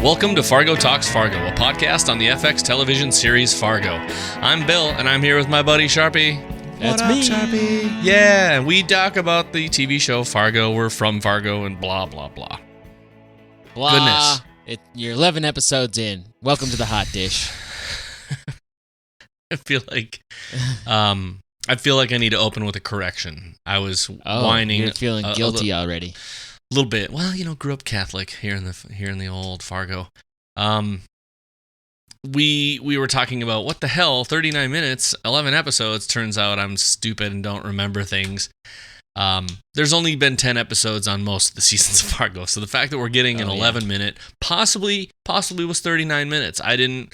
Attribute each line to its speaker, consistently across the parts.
Speaker 1: Welcome to Fargo Talks Fargo, a podcast on the FX television series Fargo. I'm Bill, and I'm here with my buddy Sharpie.
Speaker 2: That's
Speaker 1: what up,
Speaker 2: me.
Speaker 1: Sharpie? Yeah, and we talk about the TV show Fargo. We're from Fargo and blah, blah, blah.
Speaker 2: Blah.
Speaker 1: Goodness.
Speaker 2: You're 11 episodes in. Welcome to the Hotdish.
Speaker 1: I feel like I need to open with a correction. I was whining.
Speaker 2: You're feeling guilty already.
Speaker 1: A little bit. Well, grew up Catholic here in the old Fargo. We were talking about what the hell, 39 minutes, 11 episodes. Turns out I'm stupid and don't remember things. There's only been 10 episodes on most of the seasons of Fargo, so the fact that we're getting an 11-minute, possibly was 39 minutes. I didn't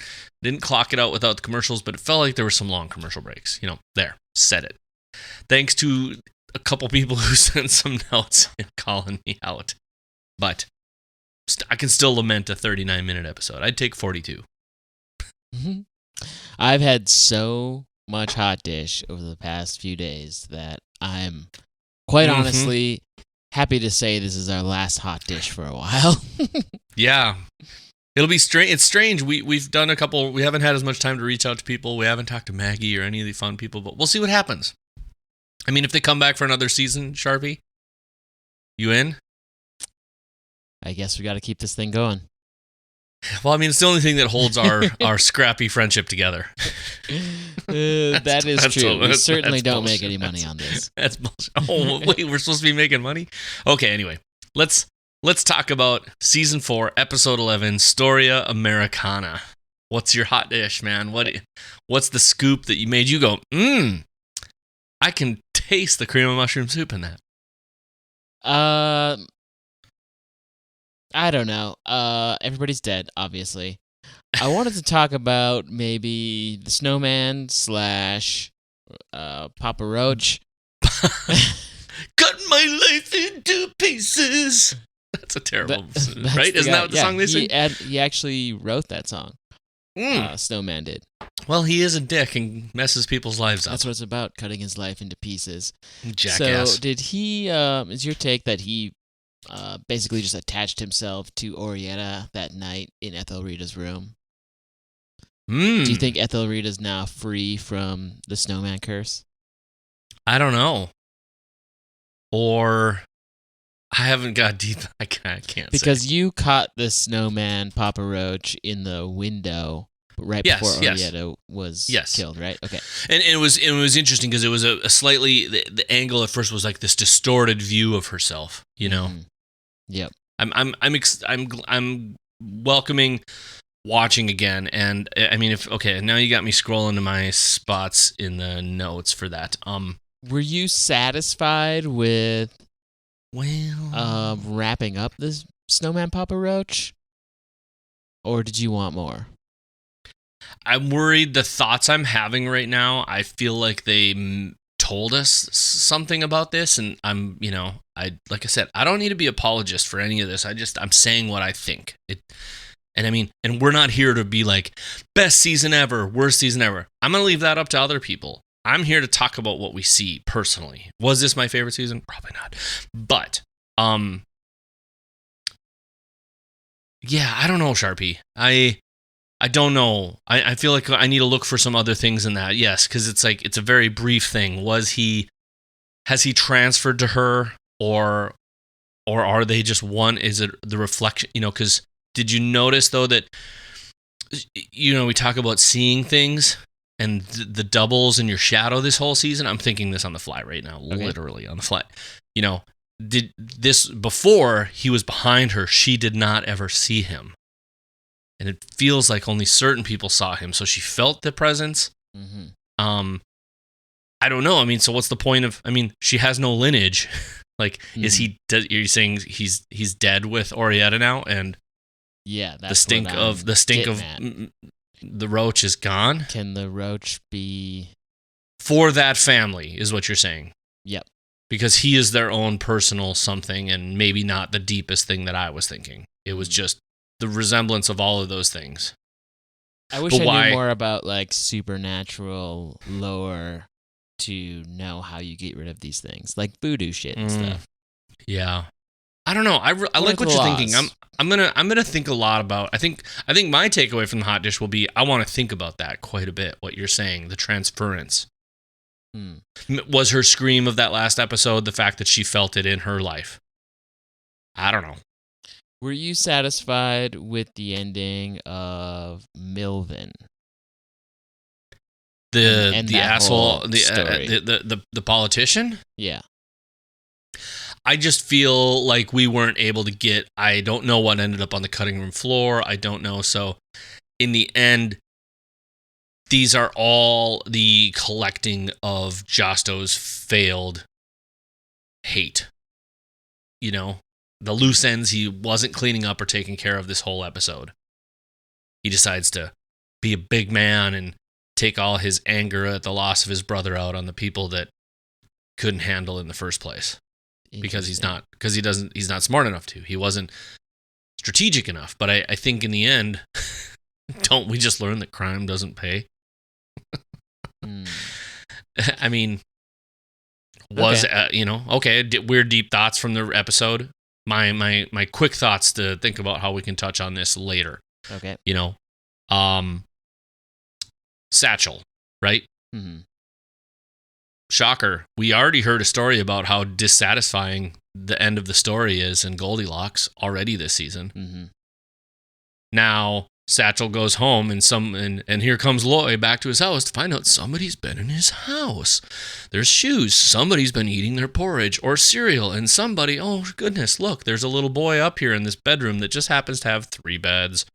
Speaker 1: clock it out without the commercials, but it felt like there were some long commercial breaks. There, said it. Thanks to a couple people who sent some notes and calling me out. But I can still lament a 39-minute episode. I'd take 42.
Speaker 2: Mm-hmm. I've had so much Hotdish over the past few days that I'm quite honestly happy to say this is our last Hotdish for a while.
Speaker 1: Yeah. It'll be strange. It's strange. We've done a couple. We haven't had as much time to reach out to people. We haven't talked to Maggie or any of the fun people, but we'll see what happens. I mean, if they come back for another season, Sharpie, you in?
Speaker 2: I guess we got to keep this thing going.
Speaker 1: Well, I mean, it's the only thing that holds our scrappy friendship together.
Speaker 2: That is true. We certainly don't make any money on this.
Speaker 1: That's bullshit. Oh, wait, we're supposed to be making money? Okay, anyway, let's talk about Season 4, Episode 11, Storia Americana. What's your hot dish, man? What's the scoop that made you go, I can taste the cream of mushroom soup in that?
Speaker 2: I don't know. Everybody's dead, obviously. I wanted to talk about maybe the snowman / Papa Roach.
Speaker 1: Cut my life into pieces. That's a terrible, right? Isn't that what the song they sing?
Speaker 2: He actually wrote that song. Snowman did.
Speaker 1: Well, he is a dick and messes people's lives up.
Speaker 2: That's what it's about, cutting his life into pieces.
Speaker 1: Jackass.
Speaker 2: So did he, is your take that he basically just attached himself to Orietta that night in Ethelrita's room? Do you think Ethelrita's now free from the snowman curse?
Speaker 1: I don't know. Or I haven't got deep. I can't
Speaker 2: because
Speaker 1: say.
Speaker 2: You caught the snowman Papa Roach in the window right before Orietta was killed, right? Okay.
Speaker 1: And it was interesting because it was a slightly the angle at first was like this distorted view of herself,
Speaker 2: Mm-hmm. Yep.
Speaker 1: I'm welcoming watching again, and I mean now you got me scrolling to my spots in the notes for that.
Speaker 2: Were you satisfied with wrapping up this snowman Papa Roach, or did you want more?
Speaker 1: I'm worried the thoughts I'm having right now, I feel like they told us something about this, and I'm, like I said, I don't need to be apologist for any of this. I'm saying what I think. And we're not here to be like, best season ever, worst season ever. I'm going to leave that up to other people. I'm here to talk about what we see personally. Was this my favorite season? Probably not. But, yeah, I don't know, Sharpie. I don't know. I feel like I need to look for some other things in that. Yes, because it's a very brief thing. Has he transferred to her, or are they just one? Is it the reflection? Because did you notice though that we talk about seeing things and the doubles in your shadow this whole season? I'm thinking this on the fly right now, literally on the fly. Did this before he was behind her? She did not ever see him. And it feels like only certain people saw him, so she felt the presence.
Speaker 2: Mm-hmm.
Speaker 1: I don't know. I mean, so what's the point of? I mean, she has no lineage. Like, is he? Are you saying he's dead with Orietta now? And
Speaker 2: yeah, that's
Speaker 1: the stink of the roach is gone.
Speaker 2: Can the roach be
Speaker 1: for that family? Is what you're saying?
Speaker 2: Yep. Because
Speaker 1: he is their own personal something, and maybe not the deepest thing that I was thinking. It was just the resemblance of all of those things.
Speaker 2: I wish I knew more about like supernatural lore to know how you get rid of these things, like voodoo shit and stuff.
Speaker 1: Yeah. I don't know. I like what you're thinking. I'm gonna think a lot about. I think my takeaway from the hot dish will be I want to think about that quite a bit. What you're saying, the transference. Was her scream of that last episode the fact that she felt it in her life? I don't know.
Speaker 2: Were you satisfied with the ending of Milvin?
Speaker 1: The asshole, the politician?
Speaker 2: Yeah.
Speaker 1: I just feel like we weren't able to get. I don't know what ended up on the cutting room floor. I don't know. So, in the end, these are all the collecting of Josto's failed hate. You know, the loose ends he wasn't cleaning up or taking care of this whole episode. He decides to be a big man and take all his anger at the loss of his brother out on the people that couldn't handle in the first place. Because he's not smart enough to. He wasn't strategic enough. But I think in the end, don't we just learn that crime doesn't pay? I mean, weird deep thoughts from the episode. My quick thoughts to think about how we can touch on this later.
Speaker 2: Okay.
Speaker 1: Satchel, right?
Speaker 2: Mm-hmm.
Speaker 1: Shocker. We already heard a story about how dissatisfying the end of the story is in Goldilocks already this season.
Speaker 2: Mm-hmm.
Speaker 1: Now Satchel goes home and here comes Loy back to his house to find out somebody's been in his house. There's shoes. Somebody's been eating their porridge or cereal, and somebody, oh goodness, look, there's a little boy up here in this bedroom that just happens to have 3 beds.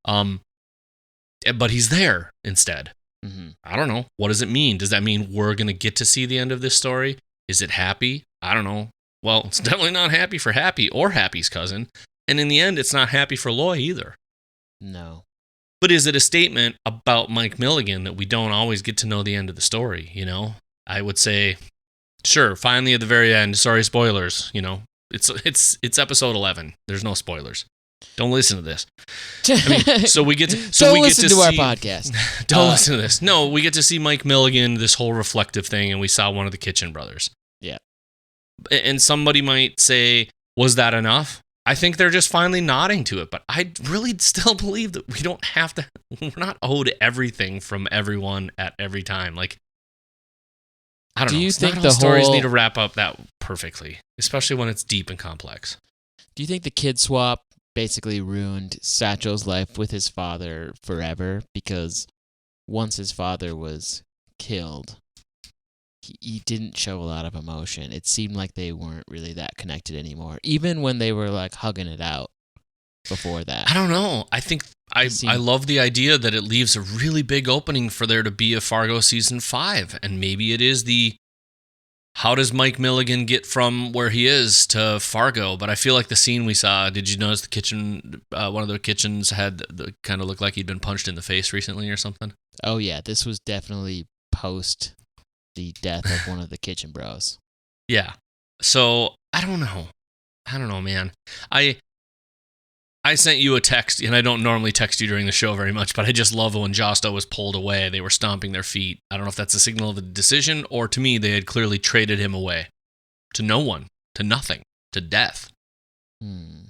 Speaker 1: But he's there instead.
Speaker 2: Mm-hmm.
Speaker 1: I don't know. What does it mean? Does that mean we're going to get to see the end of this story? Is it Happy? I don't know. Well, it's definitely not happy for Happy or Happy's cousin. And in the end, it's not happy for Loy either.
Speaker 2: No.
Speaker 1: But is it a statement about Mike Milligan that we don't always get to know the end of the story, you know? I would say, sure, finally at the very end, sorry, spoilers, you know. It's episode 11. There's no spoilers. Don't listen to this. I mean, so we get to
Speaker 2: listen to our podcast.
Speaker 1: Don't listen to this. No, we get to see Mike Milligan, this whole reflective thing, and we saw one of the Kitchen brothers.
Speaker 2: Yeah.
Speaker 1: And somebody might say, was that enough? I think they're just finally nodding to it, but I really still believe that we don't have to. We're not owed everything from everyone at every time. Like, I don't know.
Speaker 2: You think
Speaker 1: not all stories need to wrap up that perfectly, especially when it's deep and complex.
Speaker 2: Do you think the kid swap basically ruined Satchel's life with his father forever? Because once his father was killed, he didn't show a lot of emotion. It seemed like they weren't really that connected anymore, even when they were like hugging it out before that.
Speaker 1: I don't know. I think I love the idea that it leaves a really big opening for there to be a Fargo season 5, and maybe it is how does Mike Milligan get from where he is to Fargo? But I feel like the scene we saw, did you notice the kitchen, one of the kitchens had the kind of looked like he'd been punched in the face recently or something?
Speaker 2: Oh, yeah. This was definitely post the death of one of the Kitchen bros.
Speaker 1: Yeah. So, I don't know, man. I sent you a text, and I don't normally text you during the show very much, but I just love when Josto was pulled away. They were stomping their feet. I don't know if that's a signal of a decision, or to me, they had clearly traded him away. To no one. To nothing. To death.
Speaker 2: Do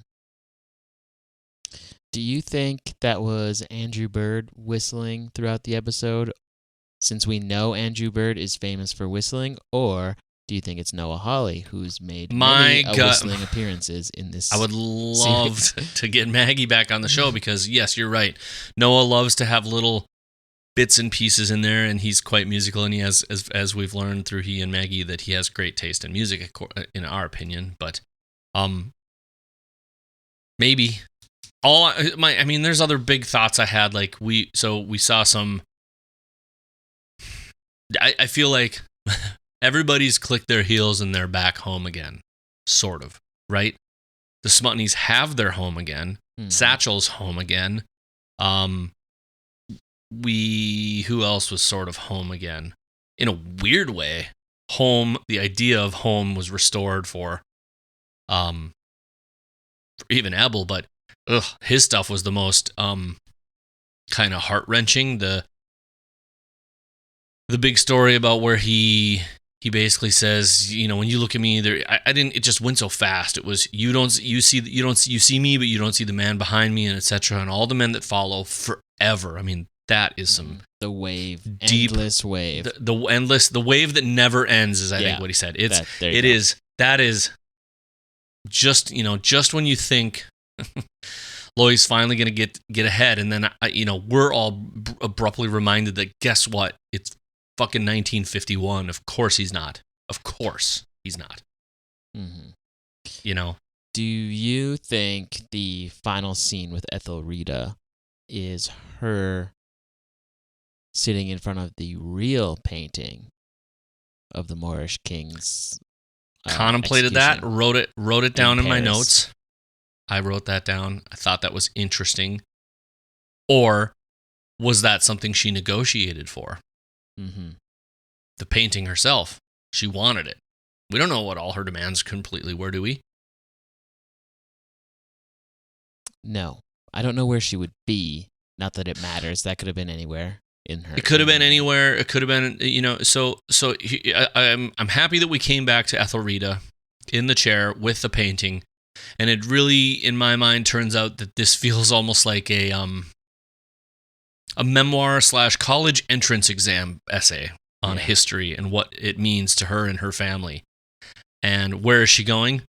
Speaker 2: you think that was Andrew Bird whistling throughout the episode, since we know Andrew Bird is famous for whistling, or do you think it's Noah Hawley, who's made many whistling appearances in this
Speaker 1: I would love to get Maggie back on the show because, yes, you're right. Noah loves to have little bits and pieces in there, and he's quite musical, and he has, as we've learned through he and Maggie, that he has great taste in music, in our opinion. But maybe. There's other big thoughts I had. Like we saw some. I feel like everybody's clicked their heels and they're back home again, sort of, right? The Smutnies have their home again. Satchel's home again. Who else was sort of home again? In a weird way, the idea of home was restored for even Abel, but his stuff was the most kind of heart-wrenching. The big story about where he he basically says, when you look at me, I didn't. It just went so fast. It was you see me, but you don't see the man behind me, and etc. And all the men that follow forever. I mean, that is some
Speaker 2: the wave,
Speaker 1: deep,
Speaker 2: endless wave,
Speaker 1: the wave that never ends. Is I think what he said. That is just just when you think Loy's finally gonna get ahead, and then we're all abruptly reminded that guess what? It's fucking 1951. Of course he's not. Of course he's not.
Speaker 2: Mm-hmm. Do you think the final scene with Ethelreda is her sitting in front of the real painting of the Moorish kings?
Speaker 1: Contemplated that. Wrote it down in my notes. I wrote that down. I thought that was interesting. Or was that something she negotiated for?
Speaker 2: Mm-hmm.
Speaker 1: The painting herself. She wanted it. We don't know what all her demands completely were, do we?
Speaker 2: No. I don't know where she would be. Not that it matters. That could have been anywhere in her.
Speaker 1: It could have been anywhere. It could have been, so I'm happy that we came back to Ethelreda in the chair with the painting. And it really, in my mind, turns out that this feels almost like a memoir / college entrance exam essay on history and what it means to her and her family. And where is she going?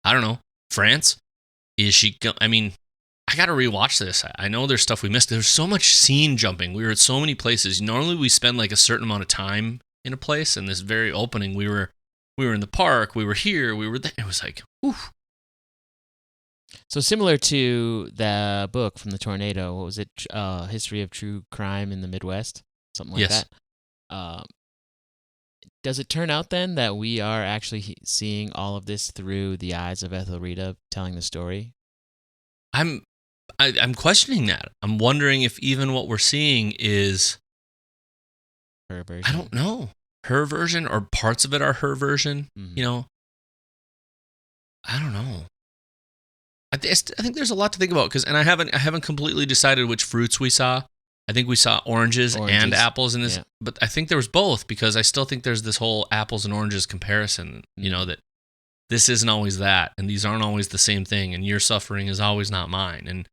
Speaker 1: I don't know. France? Is she I got to rewatch this. I know there's stuff we missed. There's so much scene jumping. We were at so many places. Normally we spend like a certain amount of time in a place, and this very opening, we were in the park, we were here, we were there. It was like, whew.
Speaker 2: So similar to the book from the tornado, what was it? History of True Crime in the Midwest? Something like that. Does it turn out then that we are actually seeing all of this through the eyes of Ethelreda telling the story?
Speaker 1: I'm questioning that. I'm wondering if even what we're seeing is
Speaker 2: her version.
Speaker 1: I don't know. Her version, or parts of it are her version.
Speaker 2: Mm-hmm.
Speaker 1: I don't know. I think there's a lot to think about and I haven't completely decided which fruits we saw. I think we saw oranges and apples in this, but I think there was both, because I still think there's this whole apples and oranges comparison. That this isn't always that, and these aren't always the same thing, and your suffering is always not mine. And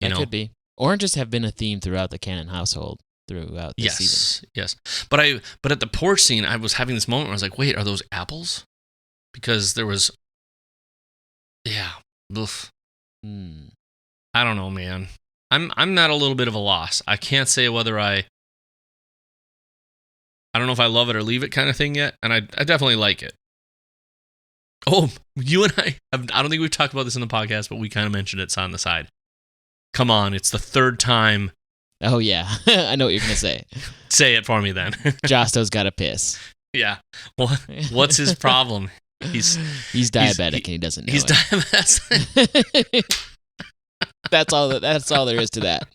Speaker 2: that could be. Oranges have been a theme throughout the Cannon household throughout this season.
Speaker 1: Yes. But at the porch scene, I was having this moment where I was like, wait, are those apples? Because there was, oof. I don't know, man. I'm not a little bit of a loss. I can't say whether I don't know if I love it or leave it kind of thing yet, and I definitely like it. Oh, you and I don't think we've talked about this in the podcast, but we kind of mentioned it on the side. Come on, it's the third time.
Speaker 2: Oh, yeah. I know what you're going to say.
Speaker 1: Say it for me then.
Speaker 2: Josto's got to piss.
Speaker 1: Yeah. Well, what's his problem?
Speaker 2: He's diabetic and he doesn't know
Speaker 1: he's
Speaker 2: diabetic. That's all there is to that.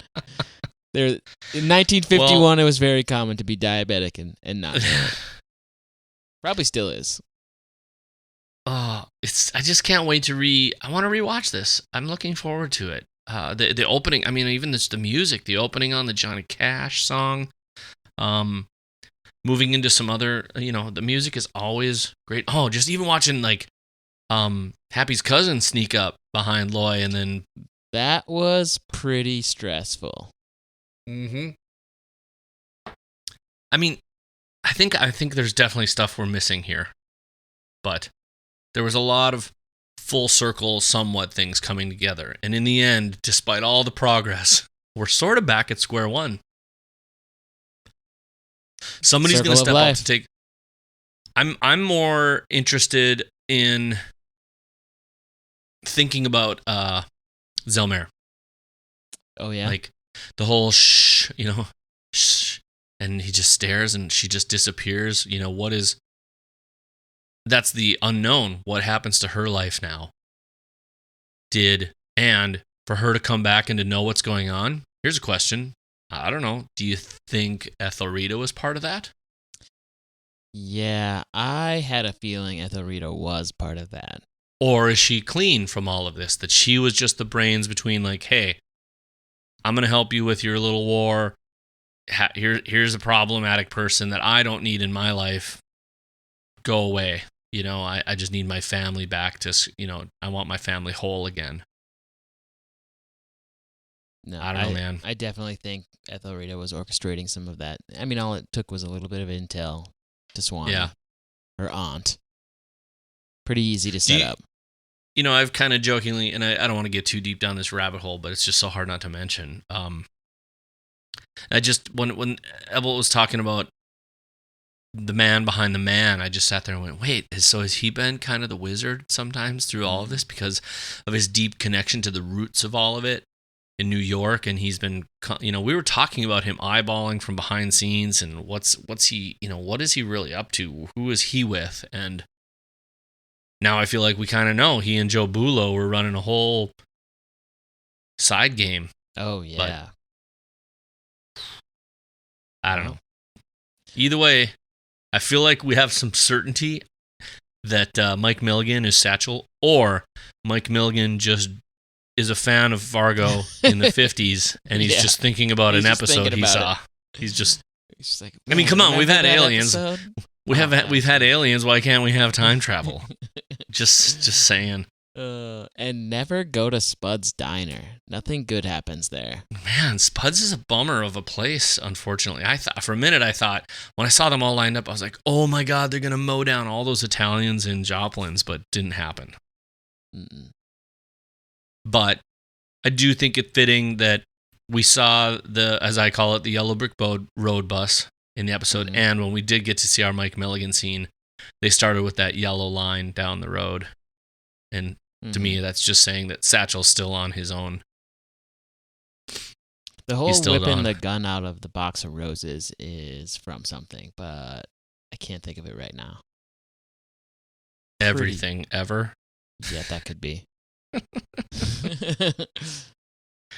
Speaker 2: In 1951, it was very common to be diabetic and not know it. Probably still is.
Speaker 1: I just can't wait to I want to rewatch this. I'm looking forward to it. The opening, I mean, even the music, the opening on the Johnny Cash song, moving into some other, the music is always great. Oh, just even watching like Happy's cousin sneak up behind Loy, and then
Speaker 2: that was pretty stressful.
Speaker 1: Mm-hmm. I mean, I think there's definitely stuff we're missing here, but there was a lot of full circle, somewhat things coming together, and in the end, despite all the progress, we're sort of back at square one. Somebody's going to step up to take. I'm more interested in thinking about Zelmer.
Speaker 2: Oh yeah,
Speaker 1: like the whole shh, shh, and he just stares and she just disappears. That's the unknown. What happens to her life now? And for her to come back and to know what's going on. Here's a question. I don't know. Do you think Ethelreda was part of that?
Speaker 2: Yeah, I had a feeling Ethelreda was part of that.
Speaker 1: Or is she clean from all of this? That she was just the brains between, like, hey, I'm going to help you with your little war. Here's a problematic person that I don't need in my life. go away. You know, I just need my family back to, I want my family whole again.
Speaker 2: No,
Speaker 1: I don't know, man.
Speaker 2: I definitely think Ethelreda was orchestrating some of that. I mean, all it took was a little bit of intel to Swanee, her aunt. Pretty easy to set up.
Speaker 1: You know, I've kind of jokingly, and I don't want to get too deep down this rabbit hole, but it's just so hard not to mention. I just, when Evel was talking about the man behind the man, I just sat there and went, wait, so has he been kind of the wizard sometimes through all of this because of his deep connection to the roots of all of it in New York? And he's been, we were talking about him eyeballing from behind scenes and what's he, what is he really up to? Who is he with? And now I feel like we kind of know he and Joe Bulo were running a whole side game.
Speaker 2: Oh, yeah.
Speaker 1: But I don't know. Either way, I feel like we have some certainty that Mike Milligan is Satchel, or Mike Milligan just is a fan of Fargo in the 50s, and he's just thinking about an episode he saw. He's just like, I mean, come on, we've had aliens. We've had aliens. Why can't we have time travel? just saying.
Speaker 2: And never go to Spud's Diner. Nothing good happens there.
Speaker 1: Man, Spud's is a bummer of a place, unfortunately. I thought for a minute, when I saw them all lined up, I was like, oh my God, they're going to mow down all those Italians in Joplin's, but didn't happen.
Speaker 2: Mm-mm.
Speaker 1: But I do think it fitting that we saw as I call it, the yellow brick road bus in the episode. Mm-hmm. And when we did get to see our Mike Milligan scene, they started with that yellow line down the road. And to me, that's just saying that Satchel's still on his own.
Speaker 2: The whole whipping the gun out of the box of roses is from something, but I can't think of it right now.
Speaker 1: Everything ever?
Speaker 2: Yeah, that could be.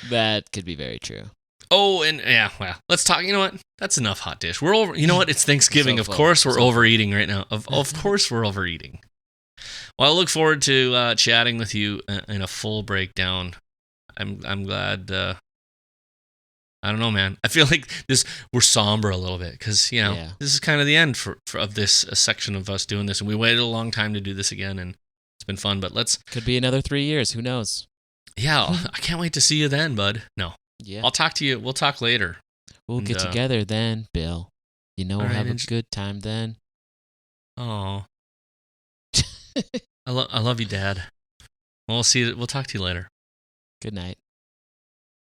Speaker 2: That could be very true.
Speaker 1: Oh, and well, let's talk. You know what? That's enough hot dish. We're over. You know what? It's Thanksgiving. Of course, we're overeating right now. Of course, we're overeating. Well, I look forward to chatting with you in a full breakdown. I'm glad. I don't know, man. I feel like we're somber a little bit because this is kind of the end of this section of us doing this, and we waited a long time to do this again, and it's been fun. But could
Speaker 2: be another 3 years. Who knows?
Speaker 1: Yeah, I can't wait to see you then, bud. No,
Speaker 2: yeah,
Speaker 1: I'll talk to you. We'll talk later.
Speaker 2: We'll get together then, Bill. We'll have a good time then.
Speaker 1: Oh. I love you, Dad. We'll talk to you later.
Speaker 2: Good night.